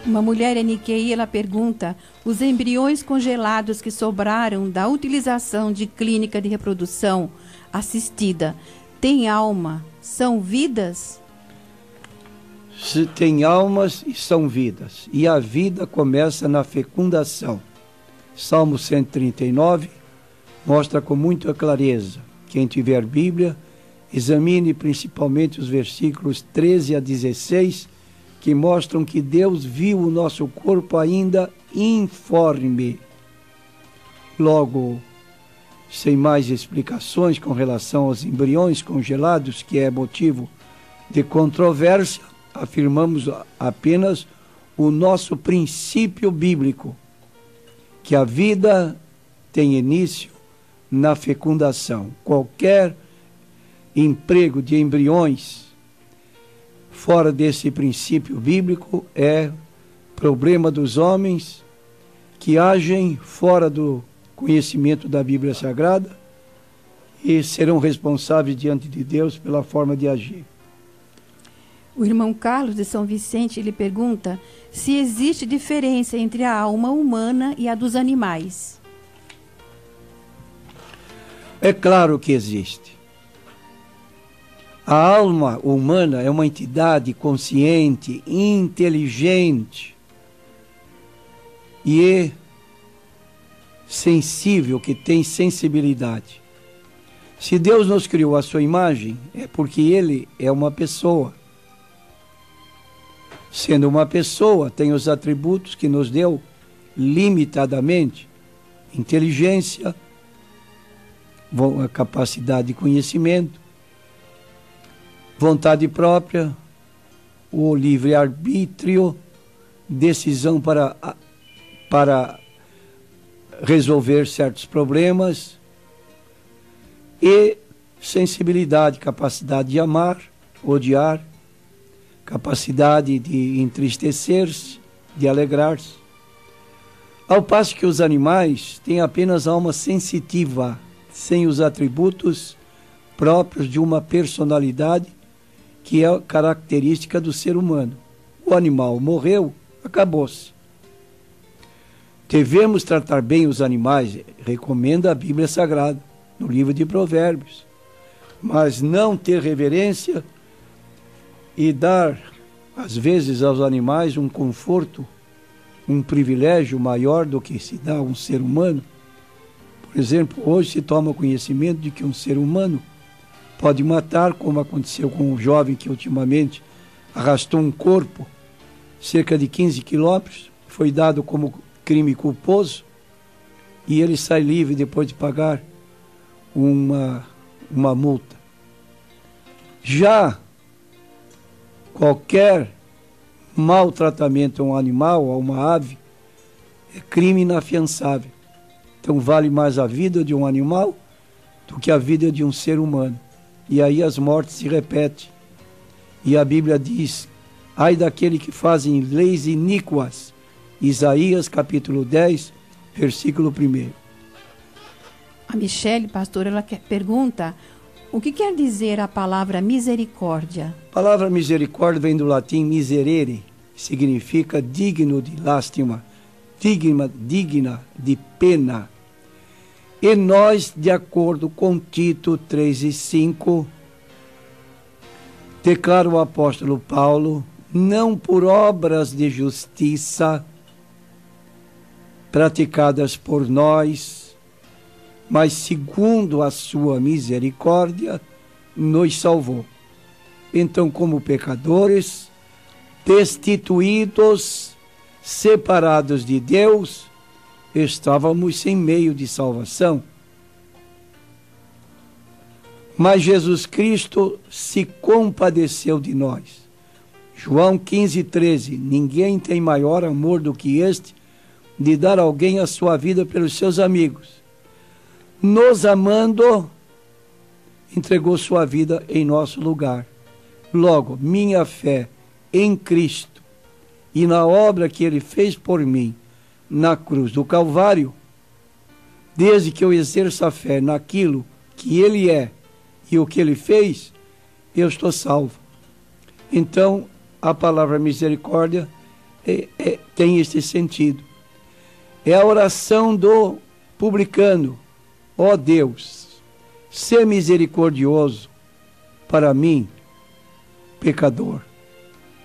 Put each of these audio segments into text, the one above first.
Uma mulher em Nikkei, ela pergunta: os embriões congelados que sobraram da utilização de clínica de reprodução assistida têm alma? São vidas? Se tem almas e são vidas. E a vida começa na fecundação. Salmo 139 mostra com muita clareza. Quem tiver Bíblia, examine principalmente os versículos 13 a 16, que mostram que Deus viu o nosso corpo ainda informe. Logo, sem mais explicações com relação aos embriões congelados, que é motivo de controvérsia, afirmamos apenas o nosso princípio bíblico, que a vida tem início na fecundação. Qualquer emprego de embriões fora desse princípio bíblico é problema dos homens que agem fora do conhecimento da Bíblia Sagrada e serão responsáveis diante de Deus pela forma de agir. O irmão Carlos de São Vicente, ele pergunta se existe diferença entre a alma humana e a dos animais. É claro que existe. A alma humana é uma entidade consciente, inteligente e sensível, que tem sensibilidade. Se Deus nos criou à sua imagem, é porque Ele é uma pessoa. Sendo uma pessoa, tem os atributos que nos deu limitadamente: inteligência, a capacidade de conhecimento, vontade própria, o livre-arbítrio, decisão para resolver certos problemas e sensibilidade, capacidade de amar, odiar, capacidade de entristecer-se, de alegrar-se. Ao passo que os animais têm apenas alma sensitiva, sem os atributos próprios de uma personalidade que é característica do ser humano. O animal morreu, acabou-se. Devemos tratar bem os animais, recomenda a Bíblia Sagrada, no livro de Provérbios, mas não ter reverência e dar, às vezes, aos animais um conforto, um privilégio maior do que se dá a um ser humano. Por exemplo, hoje se toma conhecimento de que um ser humano pode matar, como aconteceu com um jovem que ultimamente arrastou um corpo cerca de 15 quilômetros, foi dado como crime culposo e ele sai livre depois de pagar uma multa. Já qualquer maltratamento a um animal, a uma ave, é crime inafiançável. Então vale mais a vida de um animal do que a vida de um ser humano. E aí as mortes se repetem. E a Bíblia diz: ai daquele que fazem leis iníquas. Isaías capítulo 10, versículo 1. A Michele, pastor, ela pergunta: o que quer dizer a palavra misericórdia? A palavra misericórdia vem do latim miserere, que significa digno de lástima, digna de pena. E nós, de acordo com Tito 3:5, declara o apóstolo Paulo, não por obras de justiça praticadas por nós, mas segundo a sua misericórdia, nos salvou. Então, como pecadores, destituídos, separados de Deus, estávamos sem meio de salvação. Mas Jesus Cristo se compadeceu de nós. João 15:13, ninguém tem maior amor do que este, de dar alguém a sua vida pelos seus amigos. Nos amando, entregou sua vida em nosso lugar. Logo, minha fé em Cristo e na obra que Ele fez por mim na cruz do Calvário, desde que eu exerça a fé naquilo que Ele é e o que Ele fez, eu estou salvo. Então, a palavra misericórdia tem esse sentido. É a oração do publicano. Ó Deus, sê misericordioso para mim, pecador.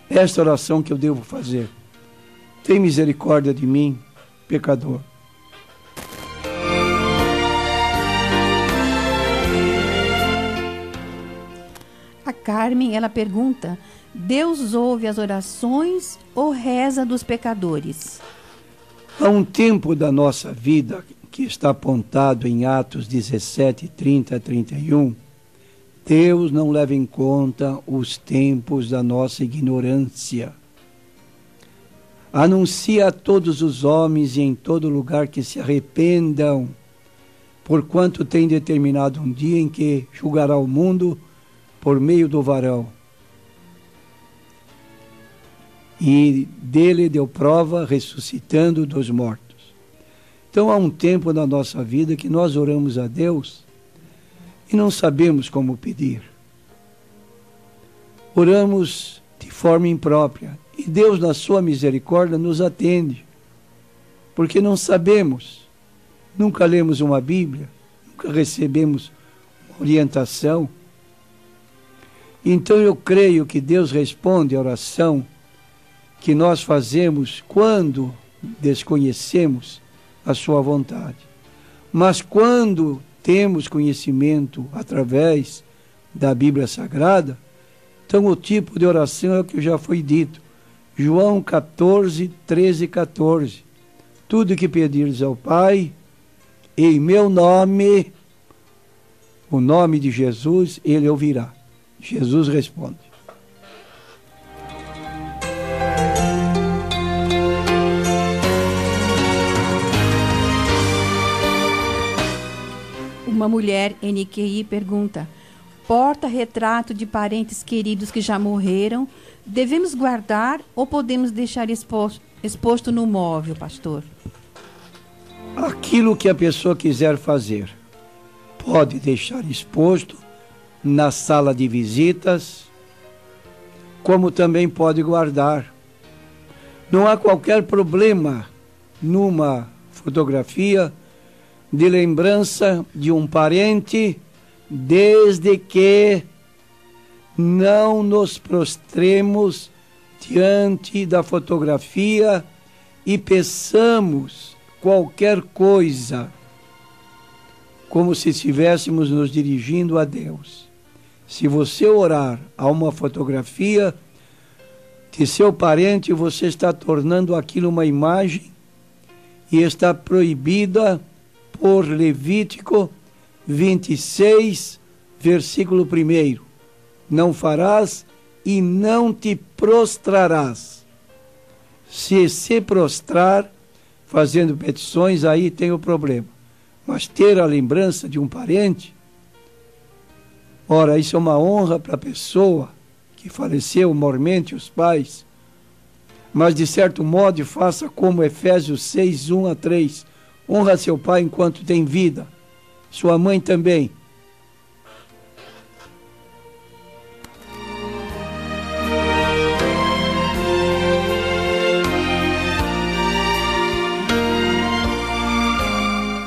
Esta oração que eu devo fazer. Tem misericórdia de mim, pecador. A Carmen, ela pergunta: Deus ouve as orações ou reza dos pecadores? Há um tempo da nossa vida que está apontado em Atos 17, 30 a 31. Deus não leva em conta os tempos da nossa ignorância. Anuncia a todos os homens e em todo lugar que se arrependam, porquanto tem determinado um dia em que julgará o mundo por meio do varão. E dele deu prova, ressuscitando dos mortos. Então há um tempo na nossa vida que nós oramos a Deus e não sabemos como pedir. Oramos de forma imprópria. E Deus, na sua misericórdia, nos atende. Porque não sabemos. Nunca lemos uma Bíblia. Nunca recebemos uma orientação. Então eu creio que Deus responde a oração que nós fazemos quando desconhecemos a sua vontade. Mas quando temos conhecimento através da Bíblia Sagrada, então o tipo de oração é o que já foi dito. João 14, 13 e 14. Tudo que pedires ao Pai, em meu nome, o nome de Jesus, Ele ouvirá. Jesus responde. Uma mulher NQI pergunta: porta-retrato de parentes queridos que já morreram, devemos guardar ou podemos deixar exposto no móvel, pastor? Aquilo que a pessoa quiser fazer, pode deixar exposto na sala de visitas, como também pode guardar. Não há qualquer problema numa fotografia de lembrança de um parente, desde que não nos prostremos diante da fotografia e peçamos qualquer coisa, como se estivéssemos nos dirigindo a Deus. Se você orar a uma fotografia de seu parente, você está tornando aquilo uma imagem e está proibida por Levítico 26, versículo 1. Não farás e não te prostrarás. Se prostrar, fazendo petições, aí tem o problema. Mas ter a lembrança de um parente, ora, isso é uma honra para a pessoa que faleceu, mormente os pais. Mas, de certo modo, faça como Efésios 6, 1 a 3. Honra seu pai enquanto tem vida. Sua mãe também.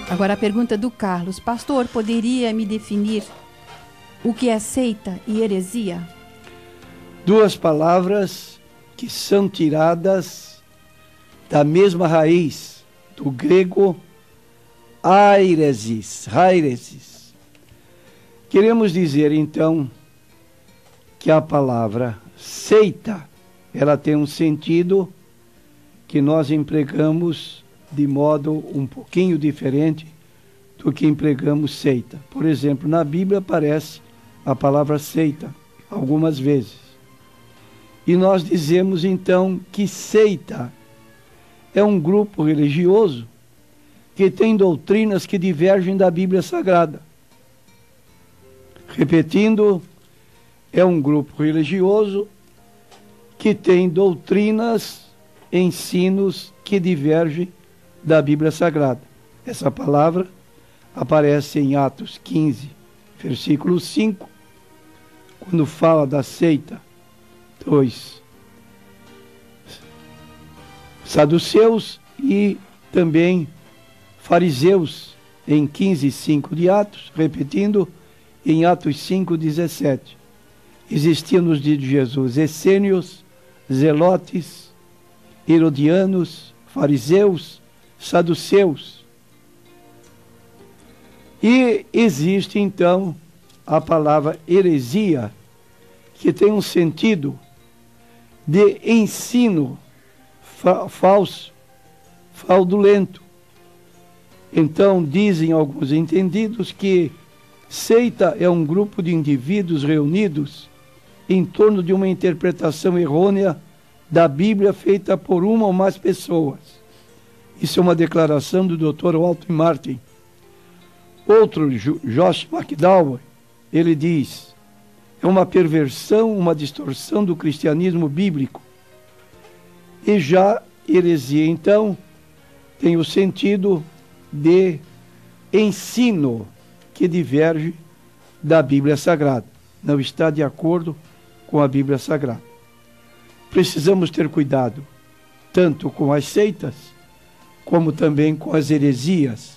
Agora a pergunta do Carlos: pastor, poderia me definir o que é seita e heresia? Duas palavras que são tiradas da mesma raiz, do grego airesis. Queremos dizer, então, que a palavra seita, ela tem um sentido que nós empregamos de modo um pouquinho diferente do que empregamos seita. Por exemplo, na Bíblia aparece a palavra seita algumas vezes. E nós dizemos então que seita é um grupo religioso que tem doutrinas que divergem da Bíblia Sagrada. Repetindo, é um grupo religioso que tem doutrinas, ensinos que divergem da Bíblia Sagrada. Essa palavra aparece em Atos 15, versículo 5, quando fala da seita. 2. saduceus e também fariseus, em 15:5 de Atos, repetindo, em Atos 5:17. Existiam nos dias de Jesus essênios, zelotes, herodianos, fariseus, saduceus. E existe então a palavra heresia, que tem um sentido de ensino falso, fraudulento. Então, dizem alguns entendidos que seita é um grupo de indivíduos reunidos em torno de uma interpretação errônea da Bíblia feita por uma ou mais pessoas. Isso é uma declaração do Dr. Walter Martin. Outro, Josh McDowell, ele diz: é uma perversão, uma distorção do cristianismo bíblico. E já heresia, então, tem o sentido de ensino que diverge da Bíblia Sagrada, não está de acordo com a Bíblia Sagrada. Precisamos ter cuidado, tanto com as seitas, como também com as heresias.